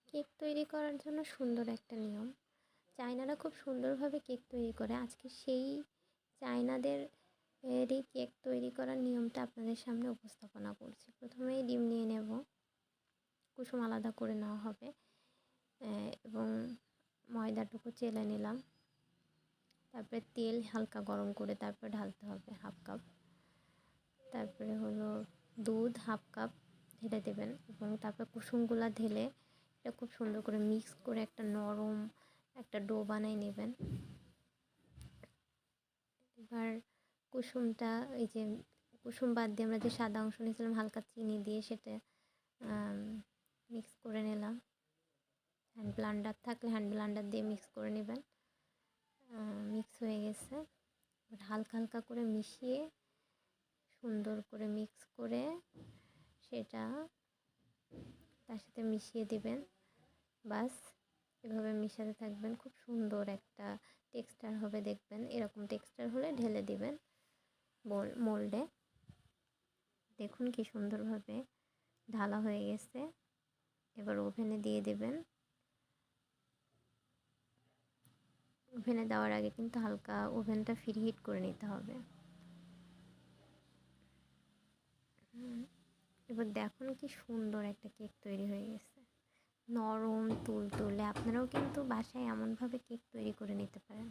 Cake তৈরি করার জন্য সুন্দর একটা নিয়ম। চায়নারা খুব সুন্দরভাবে কেক তৈরি করে। আজকে সেই চায়নাদের এরই কেক তৈরি করার নিয়মটা আপনাদের সামনে উপস্থাপনা করছি। প্রথমেই ডিম নিয়ে নেব, কুসুম আলাদা করে নেওয়া হবে এবং ময়দাটুকু চেলে নিলাম। তারপরে তেল হালকা গরম করে তারপর ঢালতে হবে 1/2 কাপ। তারপরে হলো দুধ 1/2 কাপ ঢেলে দেবেন এবং তারপর কুসুমগুলা ঢেলে এটা খুব সুন্দর করে মিক্স করে একটা নরম একটা ডো বানিয়ে নেবেন। এবার কুসুমটা এই যে কুসুম বাদ দিয়ে আমরা যে সাদা অংশ নিয়েছিলাম হালকা চিনি দিয়ে সেটা মিক্স করে নিলাম। হ্যান্ড ব্লেন্ডার থাকলে হ্যান্ড ব্লেন্ডার দিয়ে মিক্স করে নেবেন। মিক্স হয়ে গেছে। এবার হালকা হালকা করে মিশিয়ে সুন্দর করে মিক্স করে সেটা তার সাথে মিশিয়ে দিবেন। বাস এভাবে মিশাতে থাকবেন, খুব সুন্দর একটা টেক্সচার হবে দেখবেন। এরকম টেক্সচার হলে ঢেলে দিবেন মোল্ডে। দেখুন কি সুন্দরভাবে ঢালা হয়ে গেছে। এবার ওভেনে দিয়ে দেবেন। ওভেনে দেওয়ার আগে কিন্তু হালকা ওভেনটা প্রিহিট করে নিতে হবে। এবার দেখুন কি সুন্দর একটা কেক তৈরি হয়ে গেছে, নরম তুলতুলে। আপনারাও কিন্তু বাসায় এমনভাবে কেক তৈরি করে নিতে পারেন।